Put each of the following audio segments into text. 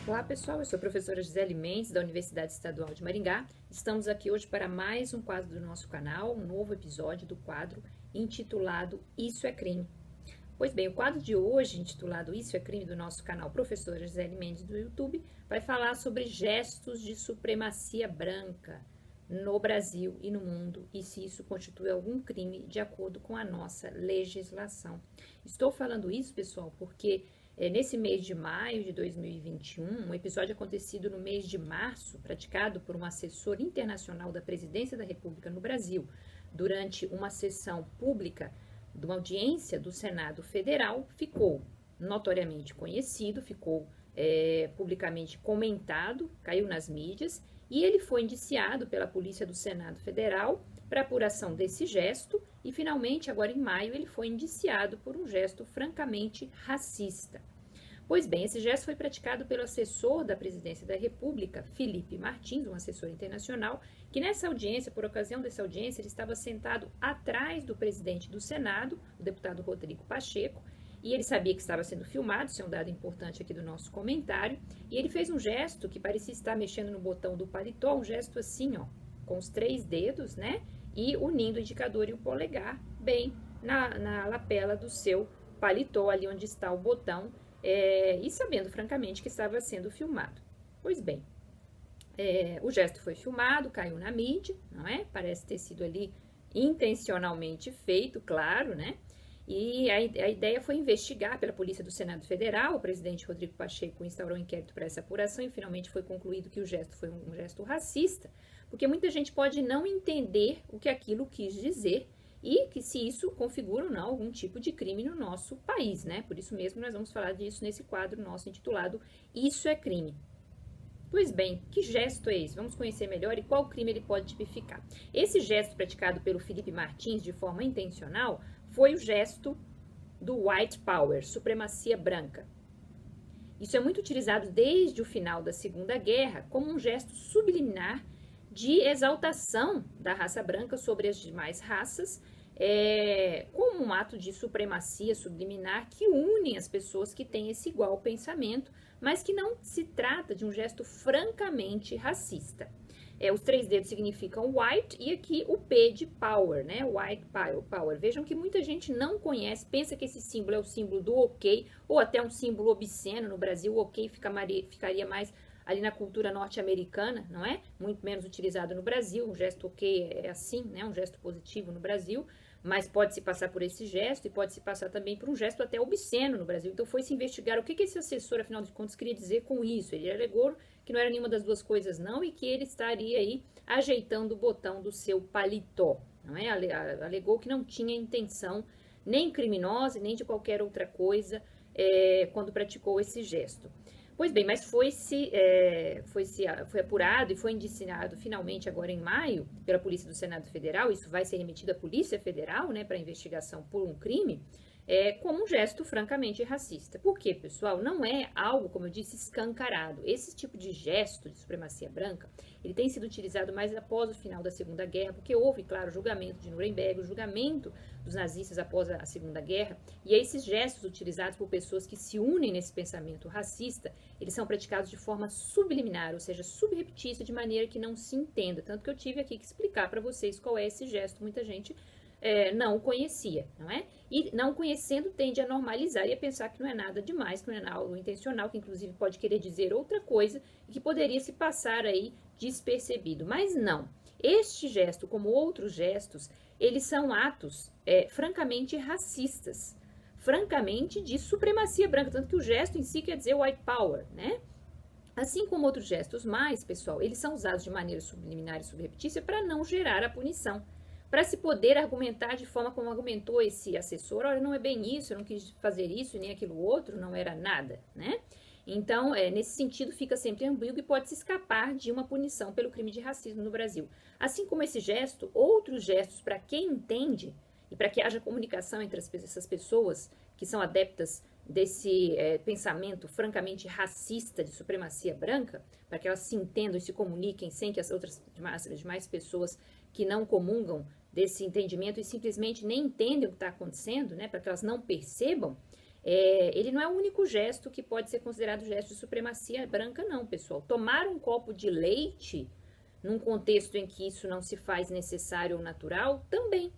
Olá pessoal, eu sou a professora Gisele Mendes da Universidade Estadual de Maringá. Estamos aqui hoje para mais um quadro do nosso canal, um novo episódio do quadro intitulado Isso é Crime. Pois bem, o quadro de hoje, intitulado Isso é Crime, do nosso canal Professora Gisele Mendes do YouTube, vai falar sobre gestos de supremacia branca no Brasil e no mundo e se isso constitui algum crime de acordo com a nossa legislação. Estou falando isso, pessoal, porque nesse mês de maio de 2021, um episódio acontecido no mês de março, praticado por um assessor internacional da Presidência da República no Brasil, durante uma sessão pública de uma audiência do Senado Federal, ficou notoriamente conhecido, ficou publicamente comentado, caiu nas mídias, e ele foi indiciado pela Polícia do Senado Federal para apuração desse gesto e, finalmente, agora em maio, ele foi indiciado por um gesto francamente racista. Pois bem, esse gesto foi praticado pelo assessor da Presidência da República, Felipe Martins, um assessor internacional, que nessa audiência, por ocasião dessa audiência, ele estava sentado atrás do presidente do Senado, o deputado Rodrigo Pacheco, e ele sabia que estava sendo filmado, isso é um dado importante aqui do nosso comentário, e ele fez um gesto que parecia estar mexendo no botão do paletó, um gesto assim, ó, com os 3 dedos, né, e unindo o indicador e o polegar bem na lapela do seu paletó, ali onde está o botão, e sabendo, francamente, que estava sendo filmado. Pois bem, o gesto foi filmado, caiu na mídia, não é? Parece ter sido ali intencionalmente feito, claro, né? E a ideia foi investigar pela Polícia do Senado Federal. O presidente Rodrigo Pacheco instaurou um inquérito para essa apuração e finalmente foi concluído que o gesto foi um gesto racista, porque muita gente pode não entender o que aquilo quis dizer e que se isso configura ou não algum tipo de crime no nosso país, né? Por isso mesmo nós vamos falar disso nesse quadro nosso intitulado Isso é Crime. Pois bem, que gesto é esse? Vamos conhecer melhor e qual crime ele pode tipificar. Esse gesto praticado pelo Felipe Martins de forma intencional foi o gesto do White Power, supremacia branca. Isso é muito utilizado desde o final da Segunda Guerra como um gesto subliminar de exaltação da raça branca sobre as demais raças, como um ato de supremacia subliminar que une as pessoas que têm esse igual pensamento, mas que não se trata de um gesto francamente racista. Os 3 dedos significam white e aqui o P de power, né? White power. Vejam que muita gente não conhece, pensa que esse símbolo é o símbolo do ok, ou até um símbolo obsceno. No Brasil, o ok ficaria mais ali na cultura norte-americana, não é? Muito menos utilizado no Brasil. O gesto ok é assim, né? Um gesto positivo no Brasil, mas pode se passar por esse gesto e pode se passar também por um gesto até obsceno no Brasil. Então foi se investigar o que esse assessor, afinal de contas, queria dizer com isso. Ele alegou que não era nenhuma das duas coisas não e que ele estaria aí ajeitando o botão do seu paletó, não é? Alegou que não tinha intenção nem criminosa nem de qualquer outra coisa quando praticou esse gesto. Pois bem, mas foi apurado e foi indiciado finalmente agora em maio pela Polícia do Senado Federal. Isso vai ser remetido à Polícia Federal, né, para investigação por um crime, como um gesto francamente racista. Por quê, pessoal? Não é algo, como eu disse, escancarado. Esse tipo de gesto de supremacia branca, ele tem sido utilizado mais após o final da Segunda Guerra, porque houve, claro, o julgamento de Nuremberg, o julgamento dos nazistas após a Segunda Guerra, e esses gestos utilizados por pessoas que se unem nesse pensamento racista, eles são praticados de forma subliminar, ou seja, subreptícia, de maneira que não se entenda. Tanto que eu tive aqui que explicar para vocês qual é esse gesto. Muita gente não o conhecia, não é? E não conhecendo tende a normalizar e a pensar que não é nada demais, que não é algo intencional, que inclusive pode querer dizer outra coisa e que poderia se passar aí despercebido. Mas não. Este gesto, como outros gestos, eles são atos francamente racistas, francamente de supremacia branca, tanto que o gesto em si quer dizer white power, né? Assim como outros gestos mais, pessoal, eles são usados de maneira subliminar e subreptícia para não gerar a punição, para se poder argumentar de forma como argumentou esse assessor: olha, não é bem isso, eu não quis fazer isso e nem aquilo outro, não era nada, né? Então, nesse sentido, fica sempre ambíguo e pode se escapar de uma punição pelo crime de racismo no Brasil. Assim como esse gesto, outros gestos, para quem entende e para que haja comunicação entre essas pessoas que são adeptas desse pensamento francamente racista de supremacia branca, para que elas se entendam e se comuniquem sem que as demais pessoas que não comungam desse entendimento e simplesmente nem entendem o que está acontecendo, né, para que elas não percebam, ele não é o único gesto que pode ser considerado gesto de supremacia branca, não, pessoal. Tomar um copo de leite, num contexto em que isso não se faz necessário ou natural, também.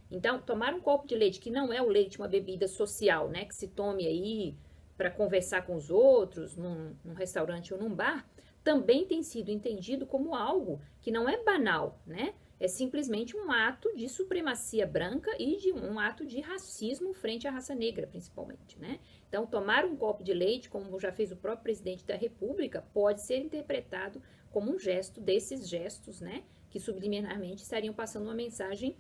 Então, tomar um copo de leite, que não é o leite uma bebida social, né, que se tome aí para conversar com os outros, num restaurante ou num bar, também tem sido entendido como algo que não é banal, né? É simplesmente um ato de supremacia branca e de um ato de racismo frente à raça negra, principalmente, né? Então, tomar um copo de leite, como já fez o próprio presidente da República, pode ser interpretado como um gesto desses gestos, né? Que subliminarmente estariam passando uma mensagem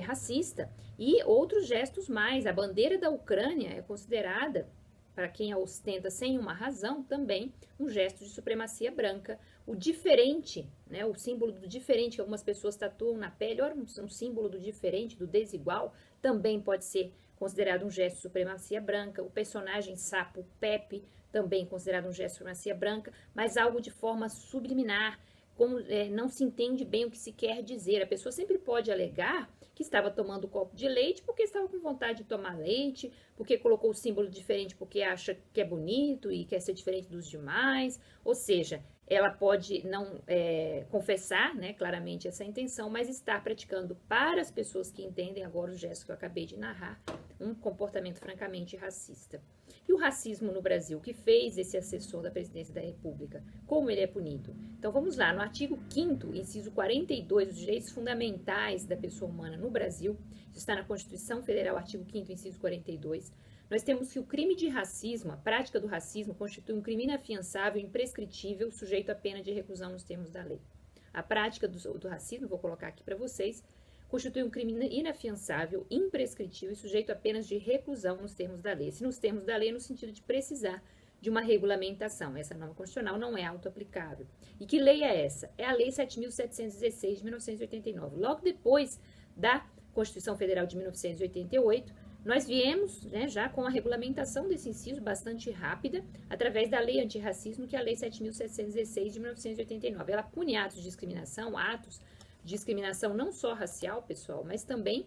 racista. E outros gestos mais. A bandeira da Ucrânia é considerada, para quem a ostenta sem uma razão, também um gesto de supremacia branca. O diferente, né, o símbolo do diferente que algumas pessoas tatuam na pele, ora, um símbolo do diferente, do desigual, também pode ser considerado um gesto de supremacia branca. O personagem sapo Pepe, também considerado um gesto de supremacia branca, mas algo de forma subliminar, como não se entende bem o que se quer dizer. A pessoa sempre pode alegar que estava tomando um copo de leite porque estava com vontade de tomar leite, porque colocou o símbolo diferente porque acha que é bonito e quer ser diferente dos demais. Ou seja, ela pode não confessar, né, claramente essa intenção, mas estar praticando para as pessoas que entendem agora o gesto que eu acabei de narrar, um comportamento francamente racista. E o racismo no Brasil, o que fez esse assessor da presidência da República? Como ele é punido? Então vamos lá, no artigo 5º, inciso 42, dos direitos fundamentais da pessoa humana no Brasil, isso está na Constituição Federal, artigo 5º, inciso 42, nós temos que o crime de racismo, a prática do racismo, constitui um crime inafiançável, imprescritível, sujeito à pena de reclusão nos termos da lei. A prática do racismo, vou colocar aqui para vocês, constitui um crime inafiançável, imprescritível e sujeito apenas de reclusão nos termos da lei. Se nos termos da lei, no sentido de precisar de uma regulamentação. Essa norma constitucional não é auto-aplicável. E que lei é essa? É a Lei 7.716 de 1989. Logo depois da Constituição Federal de 1988, nós viemos, né, já com a regulamentação desse inciso bastante rápida, através da Lei Antirracismo, que é a Lei 7.716 de 1989. Ela pune atos de discriminação não só racial, pessoal, mas também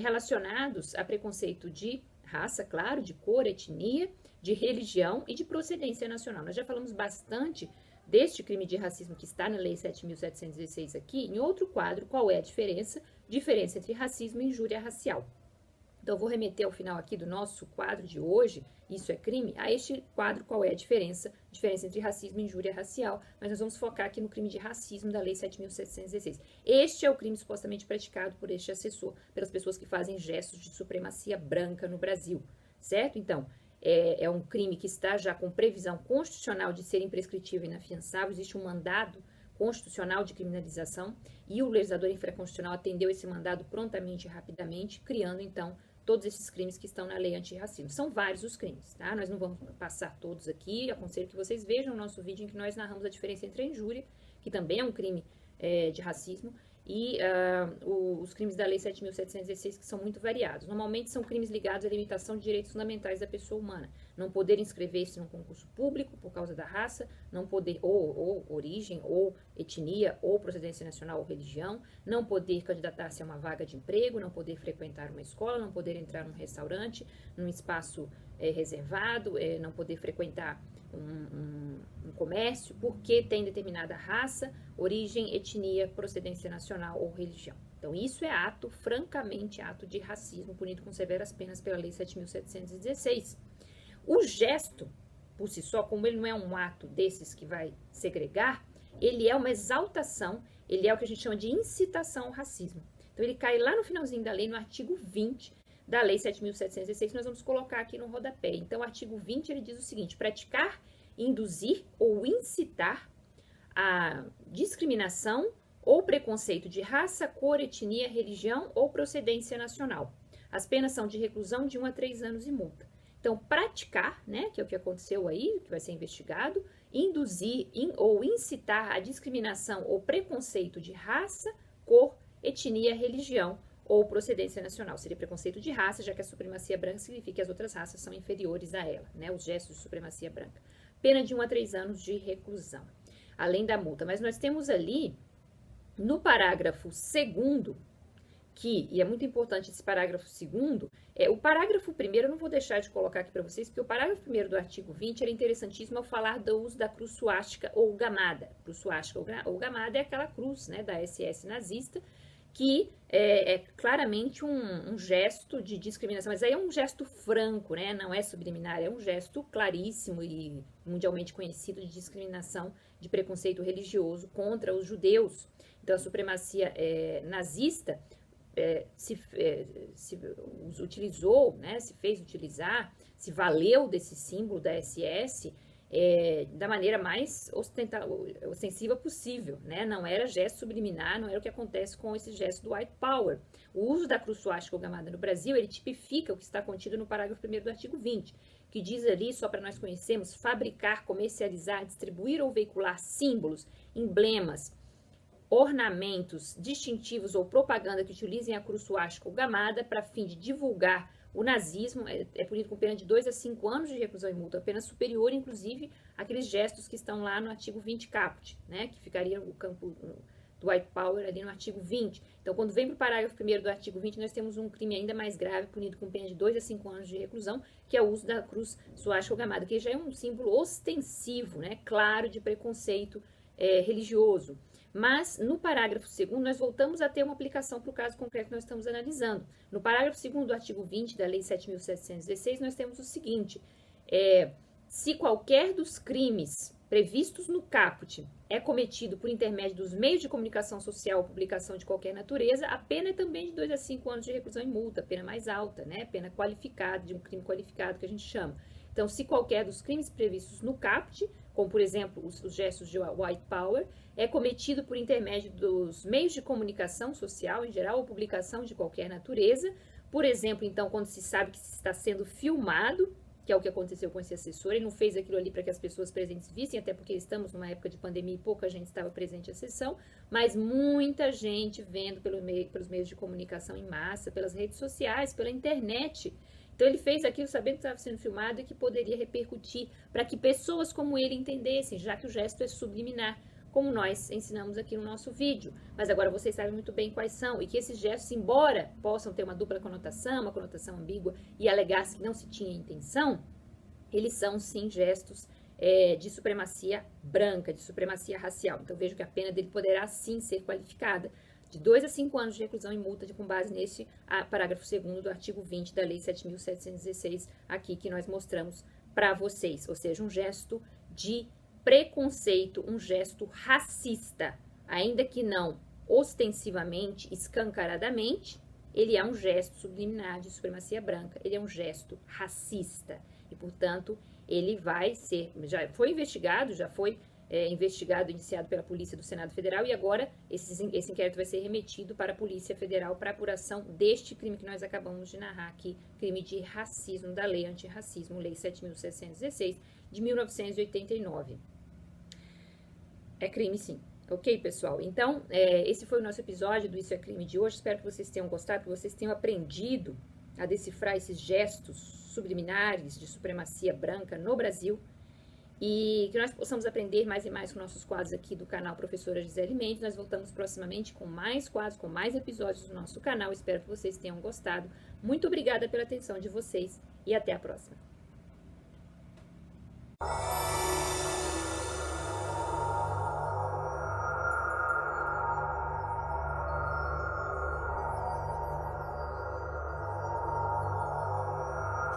relacionados a preconceito de raça, claro, de cor, etnia, de religião e de procedência nacional. Nós já falamos bastante deste crime de racismo que está na Lei 7.716 aqui, em outro quadro, qual é a diferença entre racismo e injúria racial. Então, eu vou remeter ao final aqui do nosso quadro de hoje, Isso é Crime, a este quadro, qual é a diferença entre racismo e injúria racial, mas nós vamos focar aqui no crime de racismo da Lei 7.716. Este é o crime supostamente praticado por este assessor, pelas pessoas que fazem gestos de supremacia branca no Brasil, certo? Então, é um crime que está já com previsão constitucional de ser imprescritível e inafiançável, existe um mandado constitucional de criminalização e o legislador infraconstitucional atendeu esse mandado prontamente e rapidamente, criando, então, todos esses crimes que estão na lei antirracismo. São vários os crimes, tá? Nós não vamos passar todos aqui, aconselho que vocês vejam o nosso vídeo em que nós narramos a diferença entre a injúria, que também é um crime de racismo, e os crimes da Lei 7.716, que são muito variados. Normalmente são crimes ligados à limitação de direitos fundamentais da pessoa humana. Não poder inscrever-se num concurso público por causa da raça, não poder, ou origem, ou etnia, ou procedência nacional ou religião, não poder candidatar-se a uma vaga de emprego, não poder frequentar uma escola, não poder entrar num restaurante, num espaço reservado, não poder frequentar um comércio, porque tem determinada raça, origem, etnia, procedência nacional ou religião. Então, isso é francamente ato de racismo, punido com severas penas pela Lei 7.716. O gesto, por si só, como ele não é um ato desses que vai segregar, ele é uma exaltação, ele é o que a gente chama de incitação ao racismo. Então, ele cai lá no finalzinho da lei, no artigo 20 da Lei 7.716, que nós vamos colocar aqui no rodapé. Então, o artigo 20, ele diz o seguinte: praticar, induzir ou incitar a discriminação ou preconceito de raça, cor, etnia, religião ou procedência nacional. As penas são de reclusão de 1 a 3 anos e multa. Então, praticar, né, que é o que aconteceu aí, que vai ser investigado, induzir ou incitar a discriminação ou preconceito de raça, cor, etnia, religião ou procedência nacional. Seria preconceito de raça, já que a supremacia branca significa que as outras raças são inferiores a ela, né, os gestos de supremacia branca. Pena de 1 a 3 anos de reclusão, além da multa. Mas nós temos ali, no parágrafo 2º, que, e é muito importante esse parágrafo 2º, o parágrafo 1º eu não vou deixar de colocar aqui para vocês, porque o parágrafo 1º do artigo 20 era interessantíssimo ao falar do uso da cruz suástica ou gamada. Cruz suástica ou gamada é aquela cruz, né, da SS nazista, que é claramente um gesto de discriminação, mas aí é um gesto franco, né? Não é subliminar, é um gesto claríssimo e mundialmente conhecido de discriminação, de preconceito religioso contra os judeus. Então, a supremacia nazista se utilizou, né? Se fez utilizar, se valeu desse símbolo da SS da maneira mais ostensiva possível, né? Não era gesto subliminar, não era o que acontece com esse gesto do white power. O uso da cruz suástica ou gamada no Brasil, ele tipifica o que está contido no parágrafo 1º do artigo 20, que diz ali, só para nós conhecermos, fabricar, comercializar, distribuir ou veicular símbolos, emblemas, ornamentos distintivos ou propaganda que utilizem a cruz suástica ou gamada para fim de divulgar o nazismo, é punido com pena de 2 a 5 anos de reclusão e multa, pena superior, inclusive, àqueles gestos que estão lá no artigo 20 caput, né, que ficaria o campo do white power ali no artigo 20. Então, quando vem para o parágrafo 1º do artigo 20, nós temos um crime ainda mais grave, punido com pena de 2 a 5 anos de reclusão, que é o uso da cruz suástica ou gamada, que já é um símbolo ostensivo, né, claro, de preconceito religioso. Mas, no parágrafo 2º, nós voltamos a ter uma aplicação para o caso concreto que nós estamos analisando. No parágrafo 2º do artigo 20 da Lei 7.716, nós temos o seguinte: se qualquer dos crimes previstos no caput é cometido por intermédio dos meios de comunicação social ou publicação de qualquer natureza, a pena é também de 2 a 5 anos de reclusão e multa, pena mais alta, né? Pena qualificada, de um crime qualificado que a gente chama. Então, se qualquer dos crimes previstos no caput, como por exemplo os gestos de white power, é cometido por intermédio dos meios de comunicação social em geral ou publicação de qualquer natureza, por exemplo, então, quando se sabe que se está sendo filmado, que é o que aconteceu com esse assessor, ele não fez aquilo ali para que as pessoas presentes vissem, até porque estamos numa época de pandemia e pouca gente estava presente à sessão, mas muita gente vendo pelos meios de comunicação em massa, pelas redes sociais, pela internet. Então, ele fez aquilo sabendo que estava sendo filmado e que poderia repercutir para que pessoas como ele entendessem, já que o gesto é subliminar, como nós ensinamos aqui no nosso vídeo. Mas agora vocês sabem muito bem quais são, e que esses gestos, embora possam ter uma dupla conotação, uma conotação ambígua, e alegar-se que não se tinha intenção, eles são, sim, gestos de supremacia branca, de supremacia racial. Então, vejo que a pena dele poderá, sim, ser qualificada de 2 a 5 anos de reclusão e multa com base nesse parágrafo 2º do artigo 20 da Lei 7.716, aqui que nós mostramos para vocês. Ou seja, um gesto de preconceito, um gesto racista, ainda que não ostensivamente, escancaradamente, ele é um gesto subliminar de supremacia branca, ele é um gesto racista e, portanto, ele vai ser, já foi investigado, iniciado pela Polícia do Senado Federal, e agora esse inquérito vai ser remetido para a Polícia Federal para apuração deste crime que nós acabamos de narrar aqui, crime de racismo da Lei Antirracismo, Lei 7.716 de 1989. É crime, sim. Ok, pessoal? Então, esse foi o nosso episódio do Isso é Crime de hoje. Espero que vocês tenham gostado, que vocês tenham aprendido a decifrar esses gestos subliminares de supremacia branca no Brasil e que nós possamos aprender mais e mais com nossos quadros aqui do canal Professora Gisele Mendes. Nós voltamos proximamente com mais quadros, com mais episódios do nosso canal. Espero que vocês tenham gostado. Muito obrigada pela atenção de vocês e até a próxima.